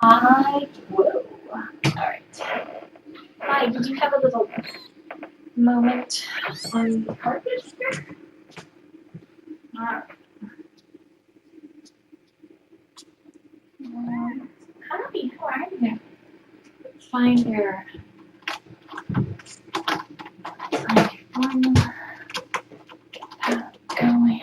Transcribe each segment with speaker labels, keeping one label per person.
Speaker 1: Hi. Whoa. Alright. Hi, did you have a little moment on the carpet here? Alright. Hi, how are you? Let's find your phone. Going.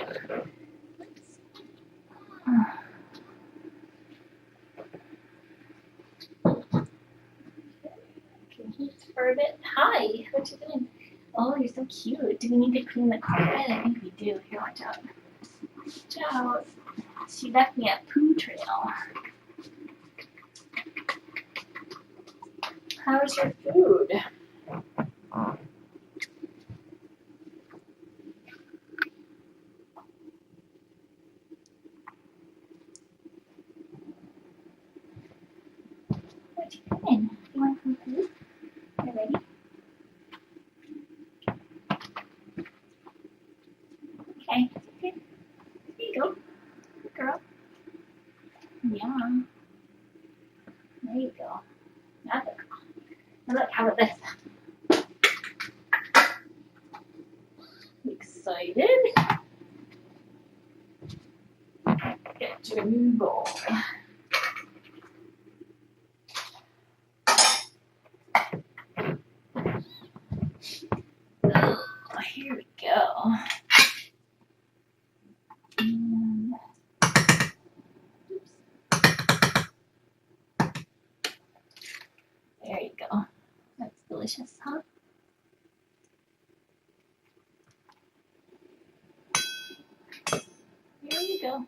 Speaker 1: Can he for a bit? Hi, what you doing? Oh, you're so cute. Do we need to clean the carpet? I think we do. Here, watch out. Watch out. She left me a poo trail. How's your food? What you doing? You want some food? You ready? Okay. Here you go. Good girl. Yeah. There you go. Now look. Now look, how about this? Excited? Get your new bowl. Oh, here we go. And, oops. There you go. That's delicious, huh? Here you go.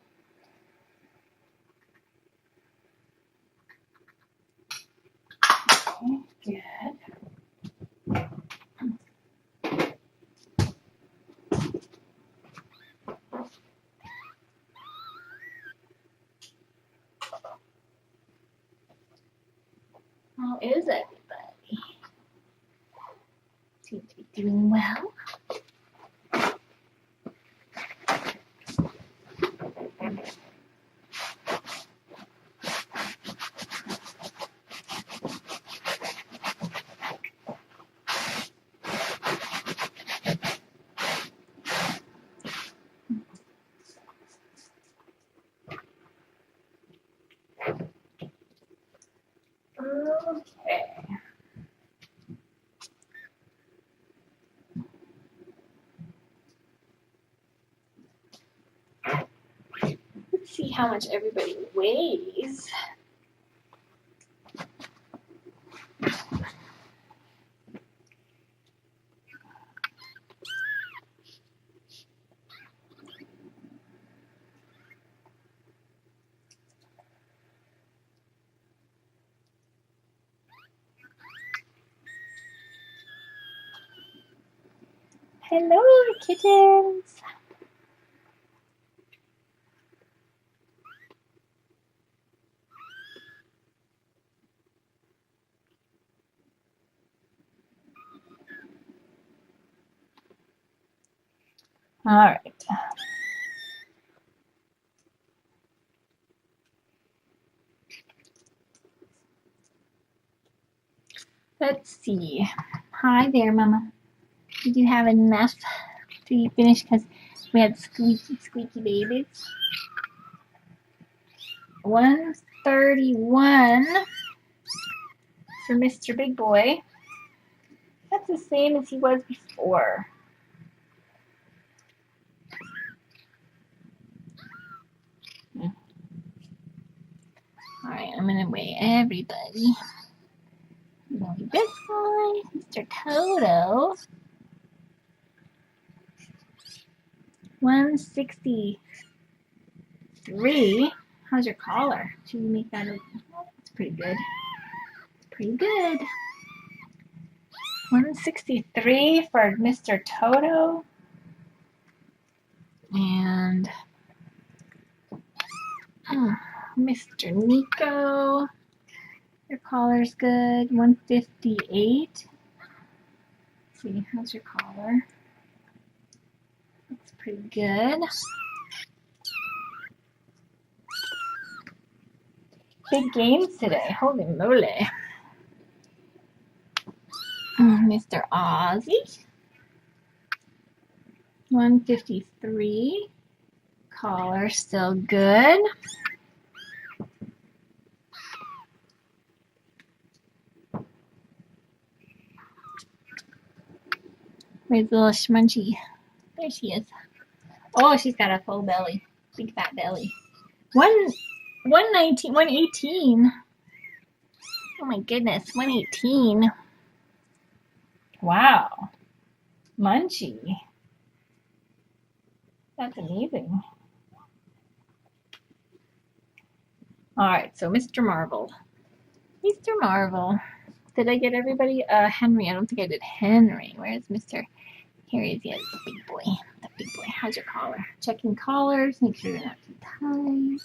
Speaker 1: Okay, good. How is everybody? Seem to be doing well. Okay. Let's see how much everybody weighs. Hello, kittens. All right. Let's see. Hi there, Mama. Did you have enough? Did you finish? Because we had squeaky babies. 131 for Mr. Big Boy. That's the same as he was before. All right, I'm gonna weigh everybody. Weigh this guy, Mr. Toto. 163. How's your collar? Should we make that? It's pretty good. Pretty good. 163 for Mr. Toto. And Mr. Nico. Your collar's good. 158. Let's see, how's your collar? That's pretty good. Big games today. Holy moly. Mr. Ozzy. 153. Collar still good. Where's the little schmunchy? There she is. Oh, she's got a full belly. Big fat belly. 119, 118. Oh my goodness, 118. Wow. Munchie. That's amazing. Alright, so Mr. Marvel. Mr. Marvel. Did I get everybody? Henry. I don't think I did Henry. Where's Mr. Here he is. He has the big boy. The big boy. How's your collar? Checking collars. Make sure they're not too tight.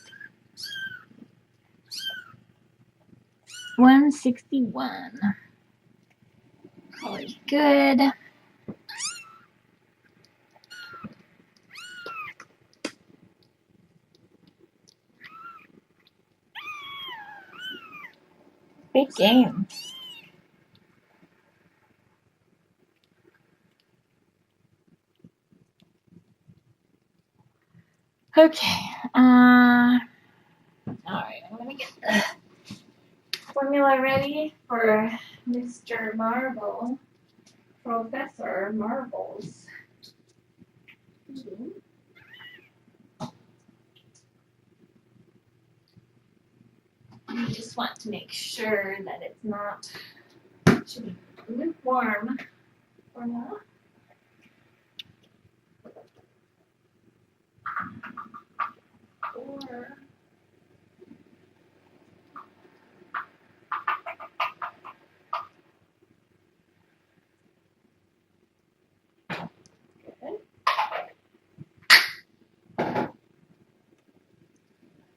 Speaker 1: 161. Collar's good. Big game. Okay. Alright, I'm gonna get the formula ready for Mr. Marvel. Professor Marvel's. You just want to make sure that it's not, it should be lukewarm formula. Or good.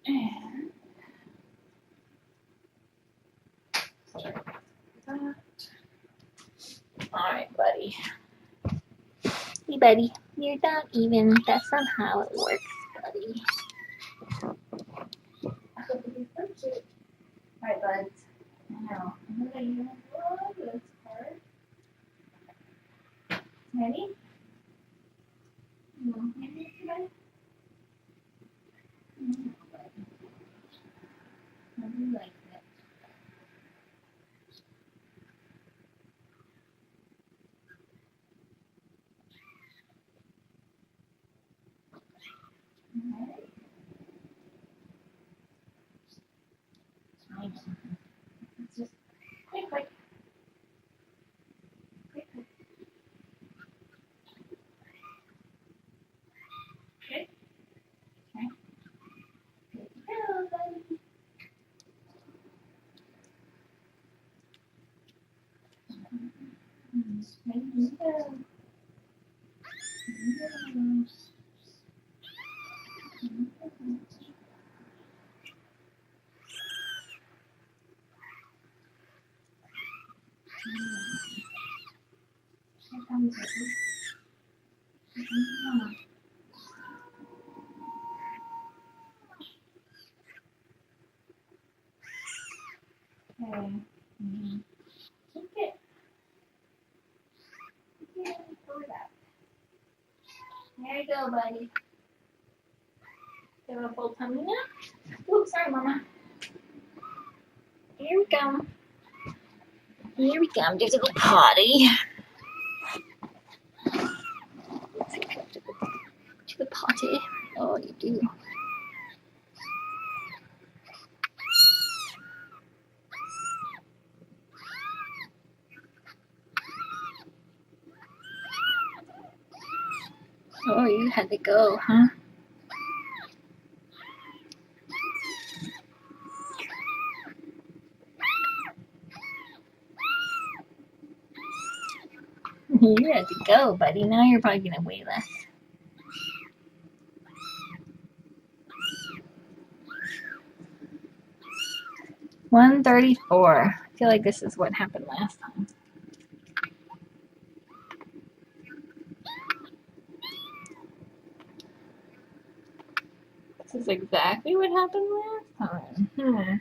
Speaker 1: And alright, buddy. Hey, buddy. You're not even. That's not how it works, buddy. He's so cute. Alright, buds. Now, I'm gonna use this part. Ready? Ready? How do you like it? Alright. It's just quick. Quick. Okay. Okay. Good to go, buddy. Ready to go. Here comes it. Okay. Keep it. Keep it forward up. There you go, buddy. Give it a full tummy now. Oops, sorry, Mama. Here we go. Here we go. There's a little potty. To the potty. Oh, you do. Oh, you had to go, huh? You had to go, buddy. Now you're probably gonna weigh less. $134. I feel like this is what happened last time. This is exactly what happened last time.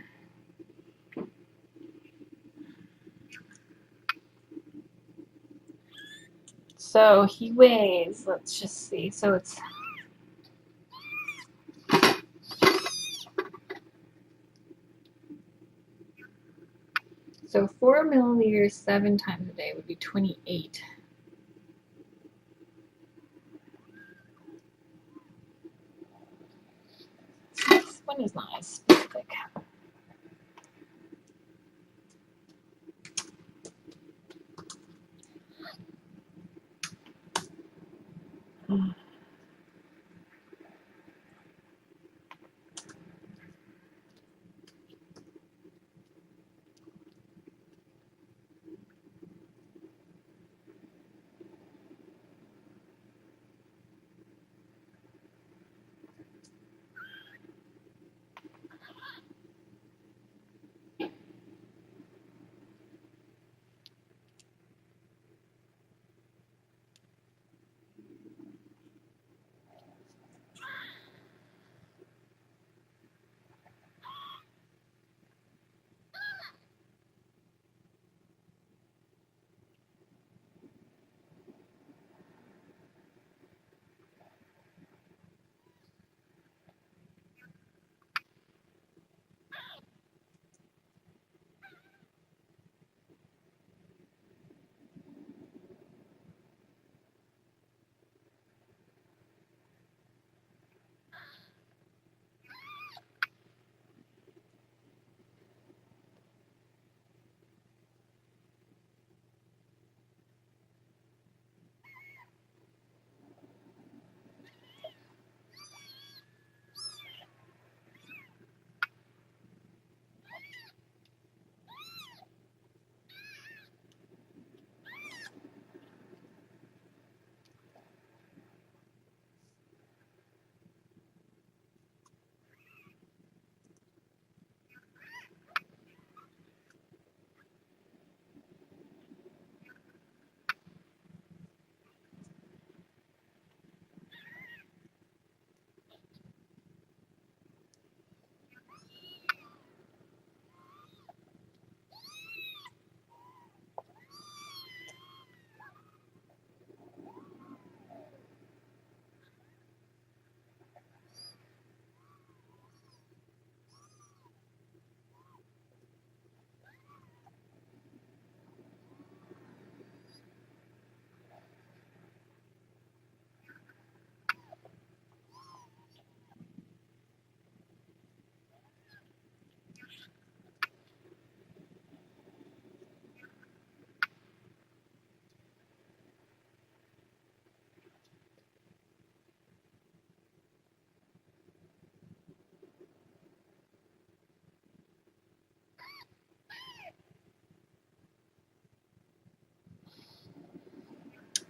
Speaker 1: So he weighs, let's just see, so it's so 4 milliliters 7 times a day would be 28. This one is not as specific.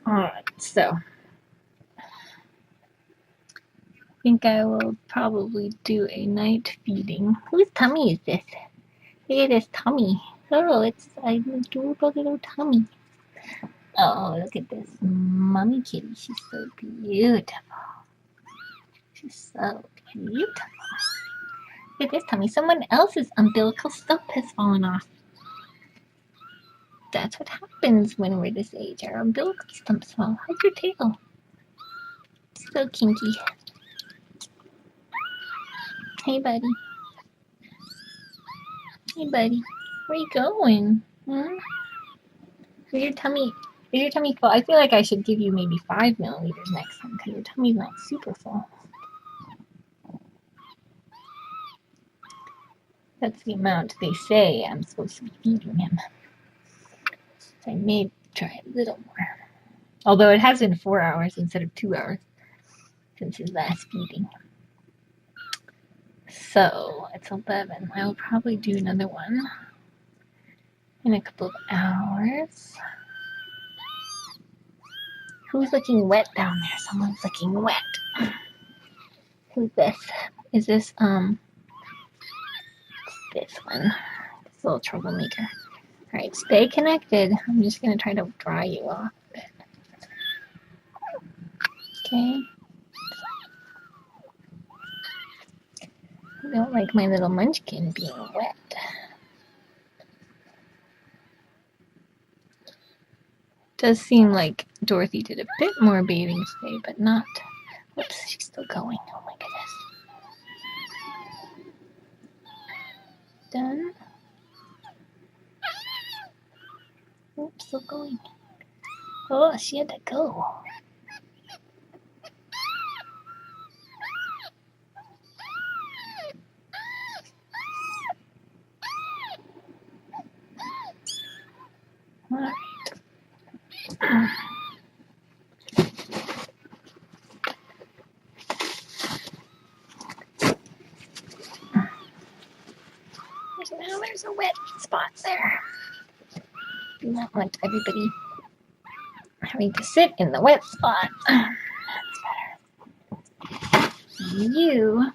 Speaker 1: Alright, so I think I will probably do a night feeding. Whose tummy is this? Look at this tummy. Oh, it's an adorable little tummy. Oh, look at this mommy kitty. She's so beautiful. She's so beautiful. Look at this tummy. Someone else's umbilical stump has fallen off. That's what happens when we're this age. Our umbilical stumps fall. How's your tail? So kinky. Hey, buddy. Hey, buddy. Where you going? Hmm? Is your tummy full? I feel like I should give you maybe 5 milliliters next time because your tummy's not super full. That's the amount they say I'm supposed to be feeding him. So I may try a little more. Although it has been 4 hours instead of 2 hours since his last feeding. So it's 11. I will probably do another one in a couple of hours. Who's looking wet down there? Someone's looking wet. Who's this? Is this this one? This little troublemaker. Alright, stay connected. I'm just gonna try to dry you off a bit. Okay. I don't like my little munchkin being wet. Does seem like Dorothy did a bit more bathing today, but not. Whoops, she's still going. Oh my goodness. Done. Oops, still going. Oh, she had to go. All right. Now there's a wet spot there. Do not want everybody having to sit in the wet spot. That's better. You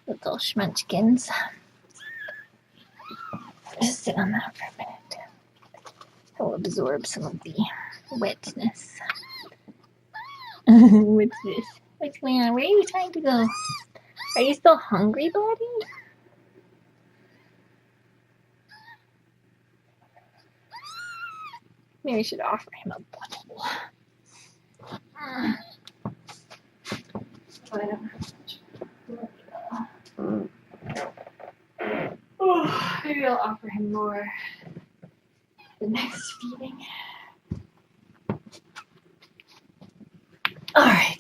Speaker 1: little schmunchkins. Just sit on that for a minute. I'll absorb some of the wetness. What's this? What's going on? Where are you trying to go? Are you still hungry, buddy? Maybe I should offer him a bottle. But I don't have much. Oh, maybe I'll offer him more the next feeding. All right.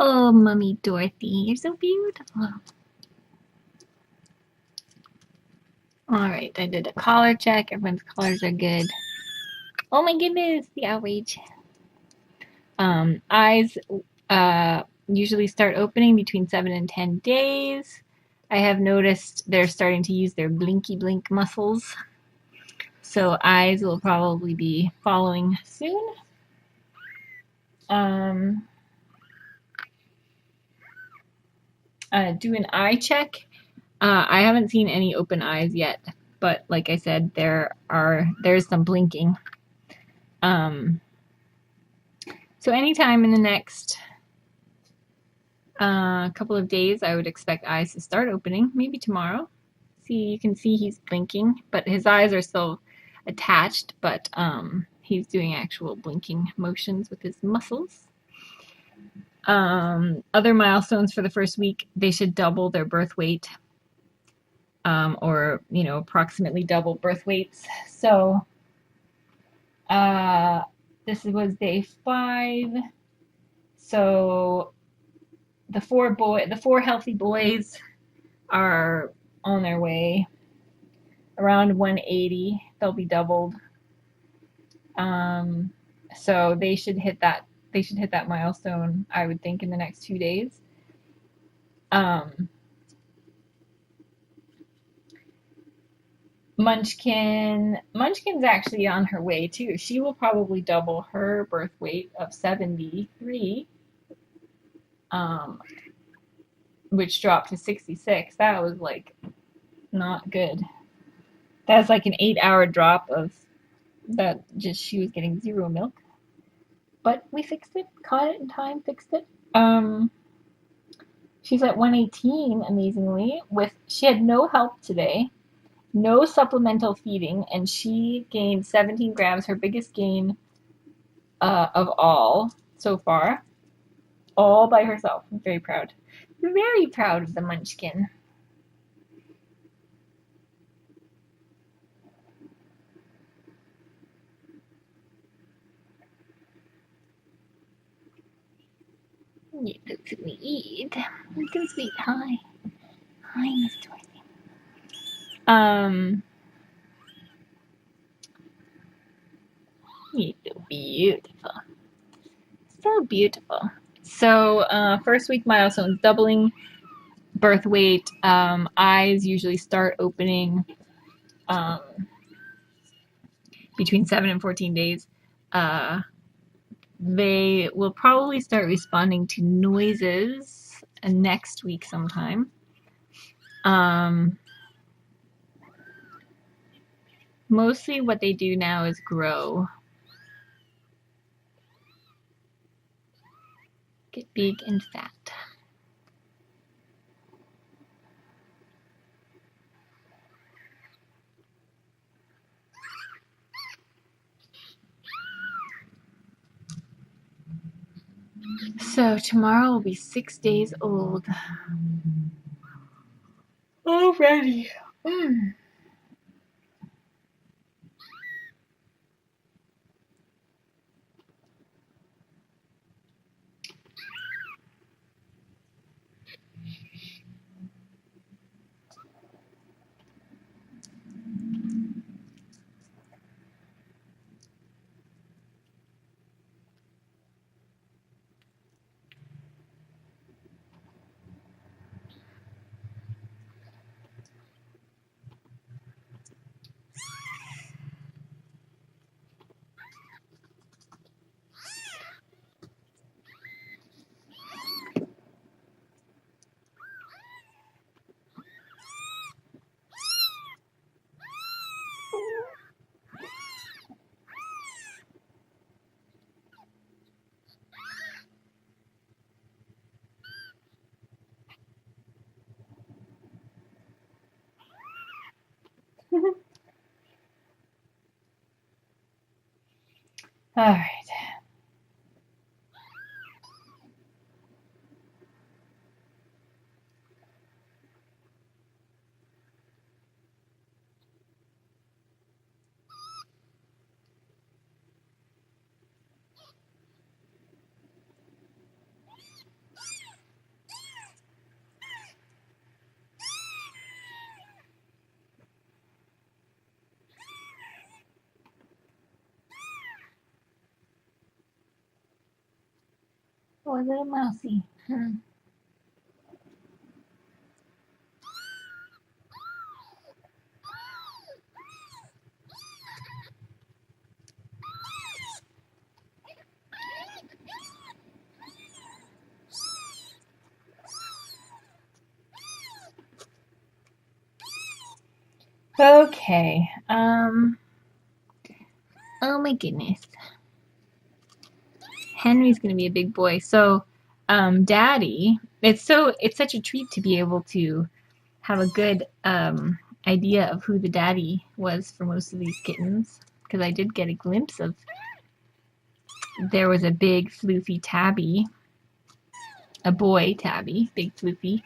Speaker 1: Oh, Mummy Dorothy, you're so beautiful. All right, I did a collar check. Everyone's collars are good. Oh my goodness, the outrage. Eyes usually start opening between 7 and 10 days. I have noticed they're starting to use their blinky blink muscles. So eyes will probably be following soon. Do an eye check. I haven't seen any open eyes yet, but like I said, there's some blinking. So anytime in the next couple of days, I would expect eyes to start opening. Maybe tomorrow. You can see he's blinking, but his eyes are still attached, but he's doing actual blinking motions with his muscles. Other milestones for the first week, they should double their birth weight, or approximately double birth weights. So this was day 5. So the 4 healthy boys are on their way. Around 180, they'll be doubled. So they should hit that. They should hit that milestone, I would think, in the next 2 days. Munchkin's actually on her way too. She will probably double her birth weight of 73, which dropped to 66. That was like not good. That's like an 8-hour drop of that. Just she was getting zero milk, but we fixed it. Caught it in time. Fixed it. She's at 118 amazingly. She had no help today, no supplemental feeding, and she gained 17 grams, her biggest gain of all so far, all by herself. I'm very proud. Very proud of the munchkin. You look sweet. Look so sweet. Hi. Hi, Miss Dorothy. You're so beautiful. So beautiful. So, first week milestones, doubling birth weight. Eyes usually start opening between 7 and 14 days. They will probably start responding to noises next week sometime. Mostly what they do now is grow. Get big and fat. So tomorrow will be 6 days old. Already. All right. Oh, a little mousy. Okay. Oh my goodness. Henry's gonna be a big boy. So, Daddy, it's such a treat to be able to have a good idea of who the daddy was for most of these kittens, because I did get a glimpse of. There was a big floofy tabby, a boy tabby, big floofy,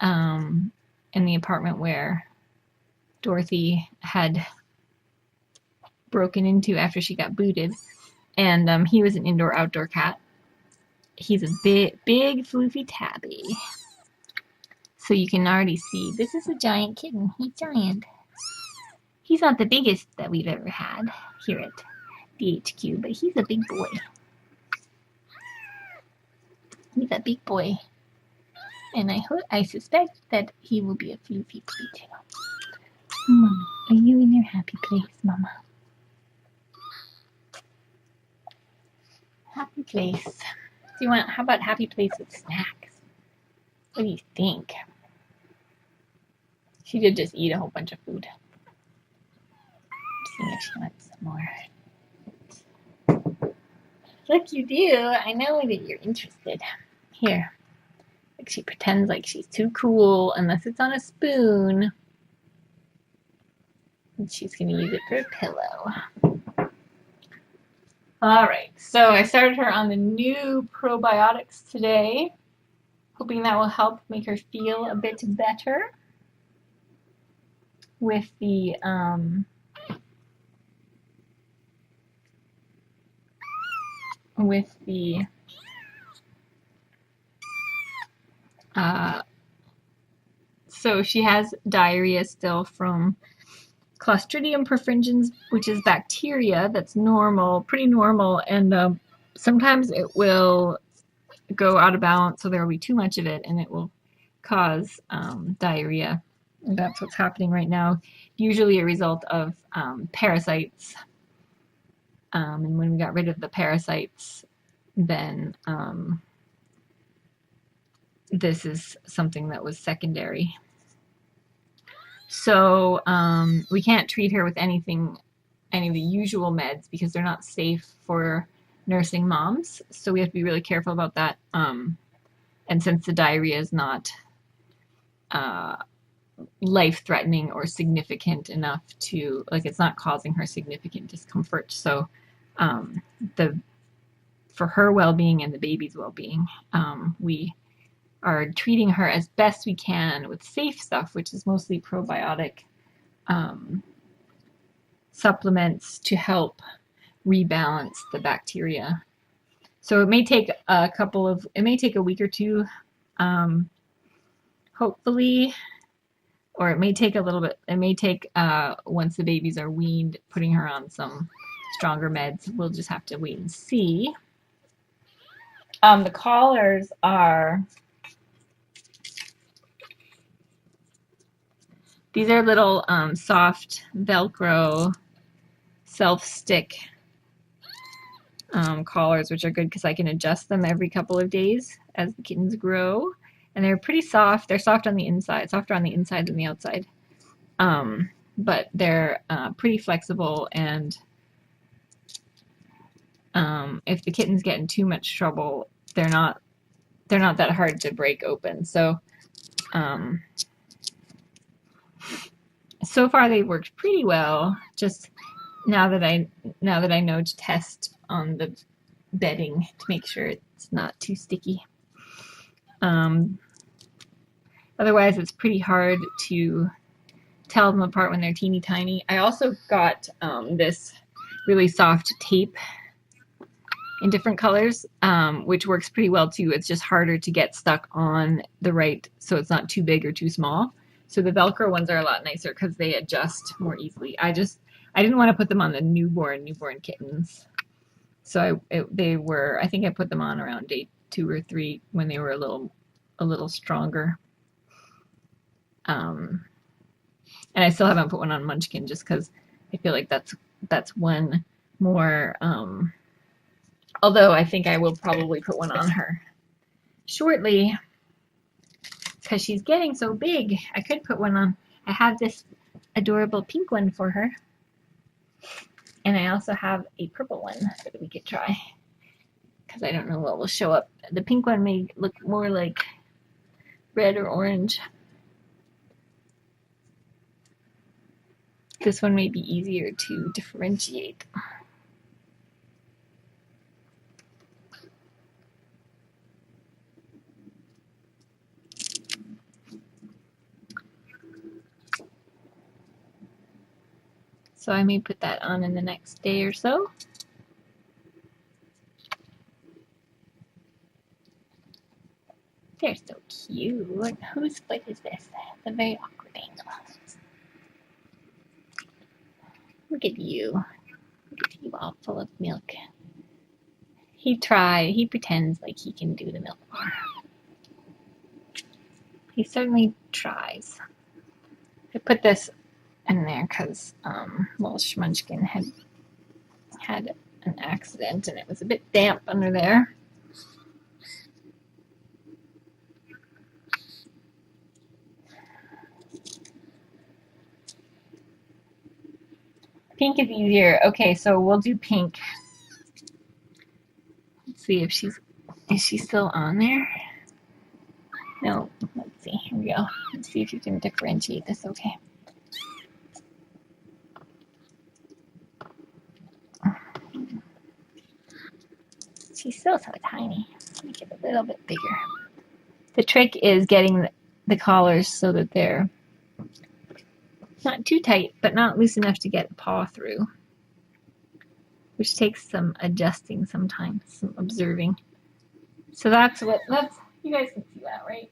Speaker 1: in the apartment where Dorothy had broken into after she got booted, and he was an indoor-outdoor cat. He's a big floofy tabby. So you can already see, this is a giant kitten. He's giant. He's not the biggest that we've ever had here at the HQ, but he's a big boy. He's a big boy. And I suspect that he will be a floofy boy too. Mama, are you in your happy place, Mama? Happy place. How about happy place with snacks? What do you think? She did just eat a whole bunch of food. Seeing if she wants some more. Look, you do. I know that you're interested. Here. Like she pretends like she's too cool unless it's on a spoon. And she's going to use it for a pillow. Alright, so I started her on the new probiotics today. Hoping that will help make her feel a bit better with the so she has diarrhea still from Clostridium perfringens, which is bacteria that's normal, pretty normal, and sometimes it will go out of balance, so there will be too much of it, and it will cause diarrhea. And that's what's happening right now. Usually a result of parasites. And when we got rid of the parasites, then this is something that was secondary. So we can't treat her with any of the usual meds because they're not safe for nursing moms. So we have to be really careful about that. And since the diarrhea is not life-threatening or significant enough to, like, it's not causing her significant discomfort. So for her well-being and the baby's well-being, we are treating her as best we can with safe stuff, which is mostly probiotic supplements to help rebalance the bacteria. So it may take it may take a week or two, hopefully, or it may take a little bit. It may take once the babies are weaned, putting her on some stronger meds. We'll just have to wait and see. The collars are. These are little soft Velcro self-stick collars, which are good because I can adjust them every couple of days as the kittens grow. And they're pretty soft. They're soft on the inside, softer on the inside than the outside. But they're pretty flexible, and if the kittens get in too much trouble, they're not that hard to break open. So so far they've worked pretty well. Just now that I know to test on the bedding to make sure it's not too sticky. Otherwise, it's pretty hard to tell them apart when they're teeny tiny. I also got this really soft tape in different colors, which works pretty well too. It's just harder to get stuck on the right, so it's not too big or too small. So the Velcro ones are a lot nicer because they adjust more easily. I didn't want to put them on the newborn kittens. So I think I put them on around day 2 or 3 when they were a little stronger. And I still haven't put one on Munchkin just because I feel like that's one more. Although I think I will probably put one on her shortly because she's getting so big. I could put one on. I have this adorable pink one for her. And I also have a purple one that we could try because I don't know what will show up. The pink one may look more like red or orange. This one may be easier to differentiate. So I may put that on in the next day or so. They're so cute. Whose foot is this? It's a very awkward angle. Look at you. Look at you all full of milk. He pretends like he can do the milk bar. He certainly tries. I put this in there because Munchkin had an accident and it was a bit damp under there. Pink is easier. Okay, so we'll do pink. Let's see if is she still on there? No, let's see. Here we go. Let's see if you can differentiate this okay. She's still so tiny. Make it a little bit bigger. The trick is getting the collars so that they're not too tight, but not loose enough to get a paw through, which takes some adjusting sometimes, some observing. So you guys can see that, right?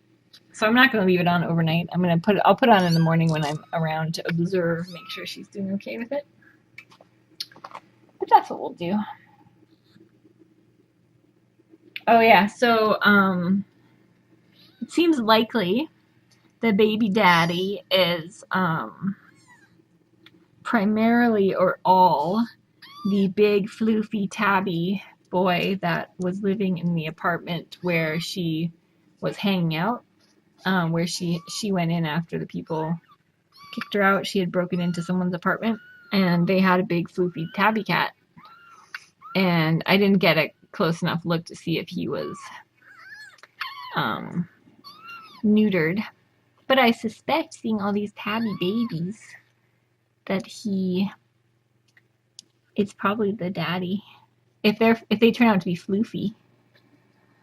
Speaker 1: So I'm not going to leave it on overnight. I'll put it on in the morning when I'm around to observe, make sure she's doing okay with it. But that's what we'll do. Oh yeah, so it seems likely the baby daddy is primarily or all the big floofy tabby boy that was living in the apartment where she was hanging out, where she went in after the people kicked her out. She had broken into someone's apartment and they had a big floofy tabby cat, and I didn't get a close enough look to see if he was neutered, but I suspect, seeing all these tabby babies, that it's probably the daddy. If they turn out to be floofy,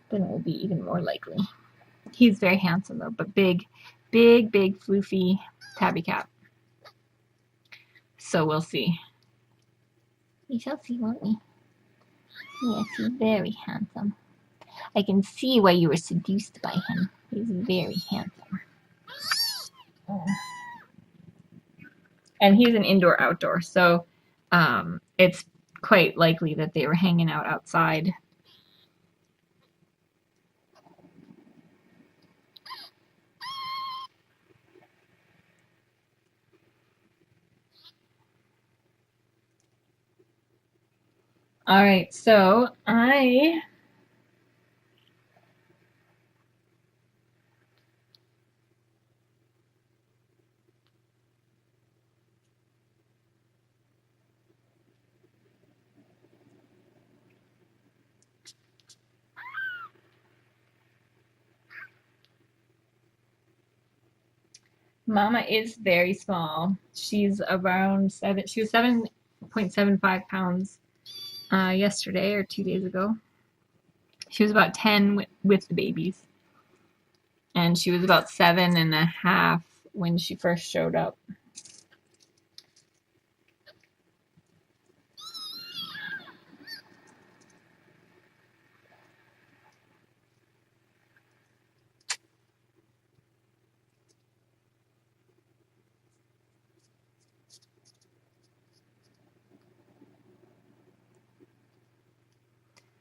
Speaker 1: then it will be even more likely. He's very handsome though, but big floofy tabby cat. So we'll see. We shall see, won't we? Yes, he's very handsome. I can see why you were seduced by him. He's very handsome. Oh. And he's an indoor-outdoor, so it's quite likely that they were hanging out outside. All right, so Mama is very small. She's around she was 7.75 pounds yesterday or 2 days ago. She was about 10 with the babies. And she was about 7.5 when she first showed up.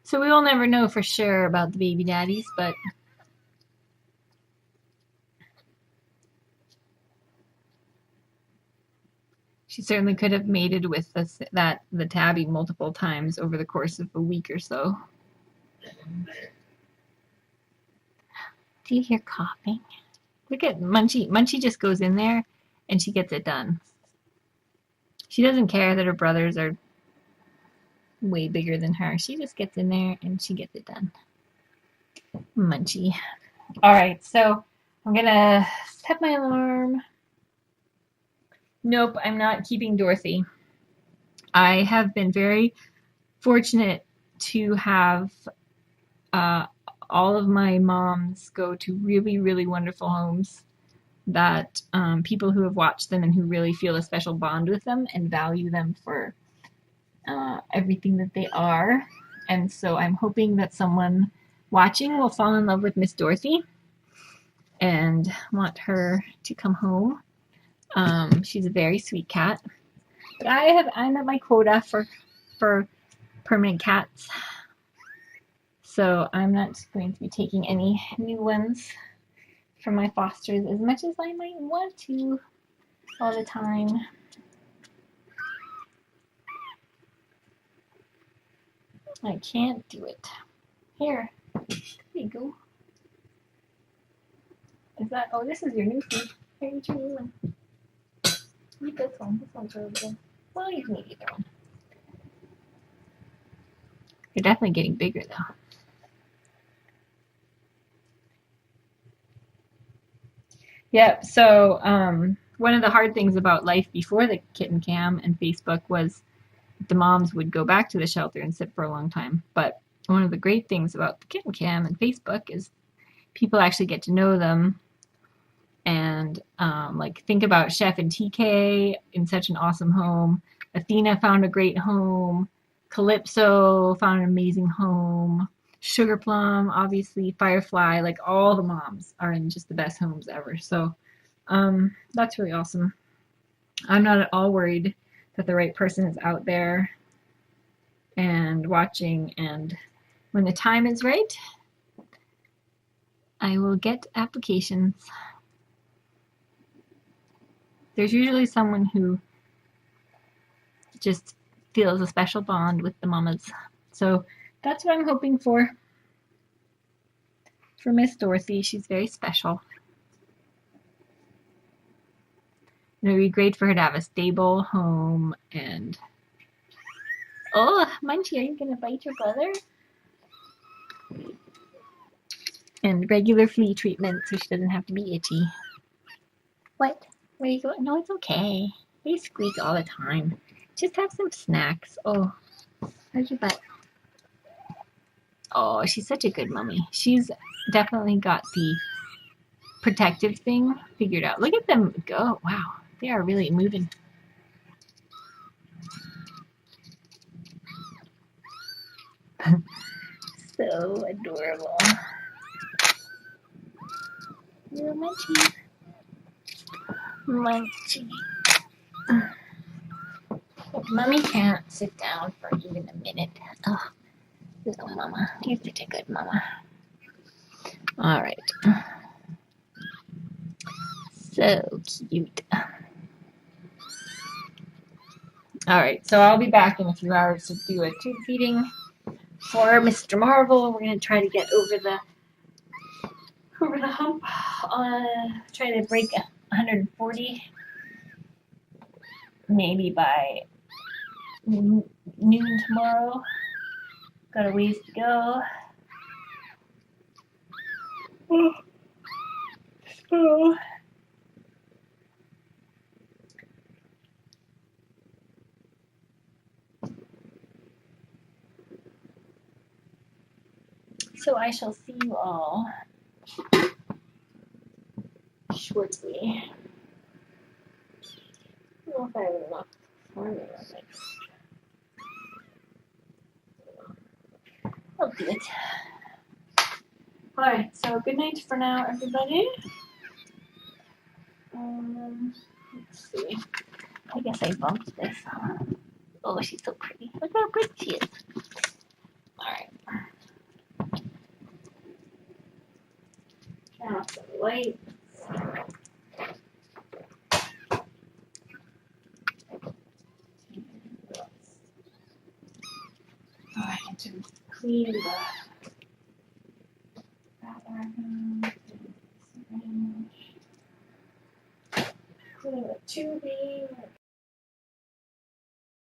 Speaker 1: So we will never know for sure about the baby daddies, but she certainly could have mated with the tabby multiple times over the course of a week or so. Do you hear coughing? Look at Munchie. Munchie just goes in there and she gets it done. She doesn't care that her brothers are way bigger than her. She just gets in there and she gets it done. Munchie. All right, so I'm gonna set my alarm. Nope, I'm not keeping Dorothy. I have been very fortunate to have all of my moms go to really, really wonderful homes that people who have watched them and who really feel a special bond with them and value them for everything that they are. And so I'm hoping that someone watching will fall in love with Miss Dorothy and want her to come home. She's a very sweet cat. But I'm at my quota for permanent cats. So I'm not going to be taking any new ones from my fosters as much as I might want to all the time. I can't do it. Here, there you go. Is that, oh, this is your new food. Here, eat your new one. Eat this one. This one's really good. Well, you can eat either one. They're definitely getting bigger though. Yep. So one of the hard things about life before the kitten cam and Facebook was the moms would go back to the shelter and sit for a long time. But one of the great things about the kitten cam and Facebook is people actually get to know them and like think about Chef and TK in such an awesome home. Athena found a great home. Calypso found an amazing home. Sugar Plum, obviously, Firefly, like all the moms are in just the best homes ever. So that's really awesome. I'm not at all worried that the right person is out there and watching, and when the time is right, I will get applications. There's usually someone who just feels a special bond with the mamas. So that's what I'm hoping for Miss Dorothy. She's very special. It would be great for her to have a stable home and... Oh, Munchie, are you going to bite your brother? And regular flea treatment so she doesn't have to be itchy. What? Where are you going? No, it's okay. They squeak all the time. Just have some snacks. Oh, how's your butt? Oh, she's such a good mummy. She's definitely got the protective thing figured out. Look at them go. Wow, they are really moving. So adorable. Little Munchie. Munchie. Mummy can't sit down for even a minute. Oh, little mama. You're such a good mama. All right. So cute. All right, so I'll be back in a few hours to do a tube feeding for Mr. Marvel. We're gonna try to get over the hump. Try to break 140, maybe by noon tomorrow. Got a ways to go. So I shall see you all shortly. I don't know if I have enough formula. I'll do it. Alright, so good night for now, everybody. Let's see. I guess I bumped this. Oh, she's so pretty. Look how pretty she is. Alright. Turn off the lights. Alright, to clean the bathroom. Clean the tubing.